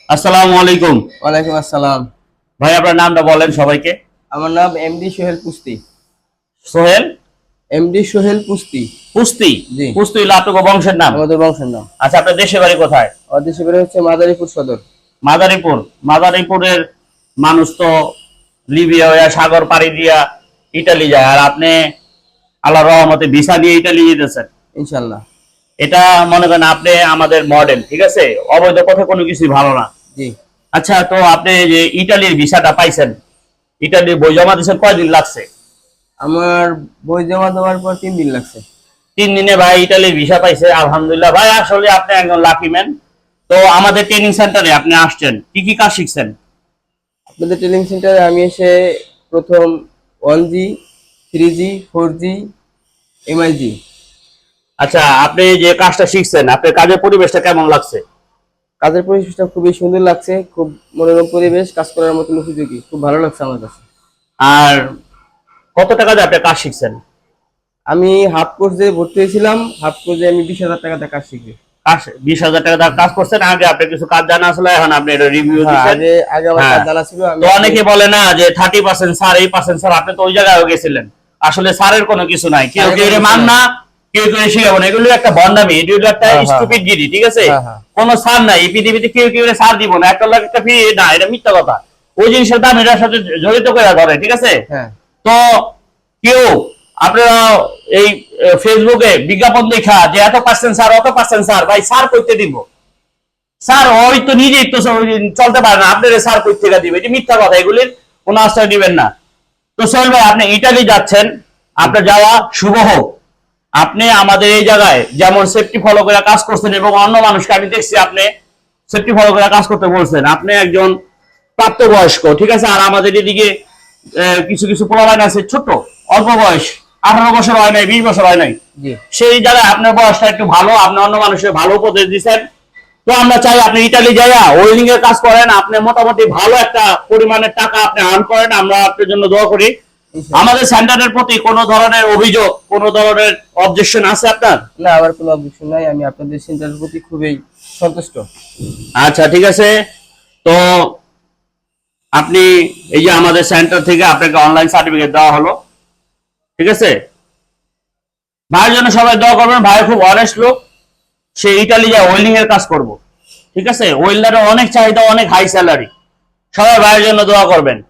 আসসালামু আলাইকুম। ওয়ালাইকুম আসসালাম। ভাই আপনার নামটা বলেন সবাইকে। আমার নাম এমডি সোহেল পুস্তি। সোহেল এমডি সোহেল পুস্তি। পুস্তি। জি, পুস্তি হলো আপনার বংশের নাম। আমাদের বংশের নাম। আচ্ছা, আপনার দেশের বাড়ি কোথায়? আমাদের দেশে বের হচ্ছে মাদারীপুর সদর। মাদারীপুর। মাদারীপুরের মানুষ তো লিবিয়া হইয়া সাগর পাড়ি দিয়া ইটালি যায়, আর আপনি আল্লাহর রহমতে ভিসা নিয়ে ইটালি যেতেছেন। ইনশাআল্লাহ। এটা মনে করেন আপনি আমাদের মডেল, ঠিক আছে? অবৈধ পথে কোনো কিছু ভালো না। জি, আচ্ছা, তো আপনি যে ইটালির ভিসাটা পাইছেন, ইটালির বই জমা দিয়েছেন, কয়দিন লাগছে? আমার বই জমা দেওয়ার পর 3 দিন লাগছে। 3 দিনে ভাই ইটালির ভিসা পাইছে, আলহামদুলিল্লাহ। ভাই আসলে আপনি একজন লাকি ম্যান। তো আমাদের ট্রেনিং সেন্টারে আপনি আসছেন, কি কি কাজ শিখছেন? আপনাদের ট্রেনিং সেন্টারে আমি এসে প্রথম 1G, 3G, 4G, MIG। আচ্ছা, আপনি যে কাজটা শিখছেন, আপনার কাজের পরিবেশটা কেমন লাগছে? কাজের পরিবেশটা খুবই সুন্দর লাগছে, খুব মনোরম পরিবেশ, কাজ করার মতন উপযোগী, খুব ভালো লাগছে আমার কাছে। আর কত টাকা দিয়ে আপনি কাজ শিখছেন? আমি হাফ কোর্সে ভর্তি হয়েছিলাম, হাফ কোর্সে আমি 20,000 টাকাতে কাজ শিখি। কাজ 20,000 টাকা দিয়ে কাজ করছেন। আগে আপনি কিছু কাজ জানা আসলে, এখন আপনি এটা রিভিউ হ্যাঁ, দিচ্ছেন। আগে আগে আমার হ্যাঁ। কাজ জানা ছিল। আমি তো অনেকে বলে না যে 30% স্যার, এই পার্সেন্ট স্যার, আপনি তো ওই জায়গায় গেছিলেন। আসলে স্যারের কোনো কিছু নাই, কেউ কেউ এর মান না, কেউ কেউ শিখাবো না। এগুলো একটা ভন্ডামি, এগুলো একটা স্টুপিড গিরি, ঠিক আছে? কোনো স্যার নাই এই পৃথিবীতে, কেউ কেউ স্যার দিব না, একটা লাখ একটা ফি না, এটা মিথ্যা কথা। ওই জিনিসের দাম এটার সাথে জড়িত করে ধরে, ঠিক আছে? হ্যাঁ, তো কেউ আপনারা এই ফেসবুকে বিজ্ঞাপন দেখা যে এত পার্সেন্ট স্যার, অত পার্সেন্ট স্যার, ভাই স্যার করতে দিব? স্যার ওই তো নিজেই তো চলতে পারে না, আপনার স্যার কই থেকে দিবে? এটা মিথ্যা কথা, এগুলির কোনো আশ্রয় দিবেন না। তো সোহেল ভাই, আপনি ইটালি যাচ্ছেন, আপনার যাওয়া শুভ হোক। আপনি আমাদের এই জায়গায় যেমন সেফটি ফলো করে কাজ করছেন, এবং অন্য মানুষকে আমি দেখছি আপনি সেফটি ফলো করে কাজ করতে বলছেন। আপনি একজন প্রাপ্তবয়স্ক, ঠিক আছে? আর আমাদের এদিকে কিছু কিছু পোলাপাইন আছে ছোট, অল্প বয়স, 18 বছর হয় নাই, 20 বছর হয় নাই। জি, সেই জায়গায় আপনার বয়সটা একটু ভালো, আপনি অন্য মানুষের ভালো উপদেশ দিচ্ছেন। তো আমরা চাই আপনি ইটালি যাইয়া ওয়েল্ডিং এর কাজ করেন, আপনি মোটামুটি ভালো একটা পরিমাণের টাকা আপনি আর্ন করেন। আমরা আপনার জন্য দোয়া করি। আমাদের সেন্টারের প্রতি কোনো ধরনের অভিযোগ, কোনো ধরনের অবজেকশন আছে আপনার? না, আমার কোনো অবজেকশন নাই। আমি আপনাদের সেন্টারের প্রতি খুবই সন্তুষ্ট। আচ্ছা, ঠিক আছে। তো আপনি এই যে আমাদের সেন্টার থেকে আপনাকে অনলাইন সার্টিফিকেট দেওয়া হলো, ঠিক আছে? ভাইয়ের জন্য সবাই দোয়া করবেন। ভাই খুব অনেস্ট লোক, সে ইটালি যায় ওয়েল্ডিং এর কাজ করব, ঠিক আছে? ওয়েল্ডারের অনেক চাহিদা, অনেক হাই স্যালারি। সবাই ভাইয়ের জন্য দোয়া করবেন।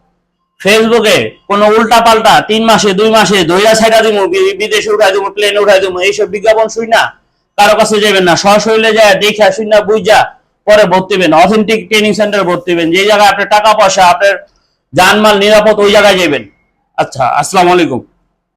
ফেসবুকে কোনো উল্টা পাল্টা 3 মাসে 2 মাসে ধৈরা ছাইড়া দিব, বিদেশে উঠাই দিব, প্লেনে উঠাই দিব, এইসব বিজ্ঞাপন শুই না কারো কাছে যাবেন না। সরাসরি যায় দেখা শুই না বুঝা পরে ভর্তিবেন। অথেন্টিক ট্রেনিং সেন্টারে ভর্তিবেন, যে জায়গায় আপনার টাকা পয়সা, আপনার জানমাল নিরাপদ, ওই জায়গায় যাবেন। আচ্ছা, আসসালামু আলাইকুম।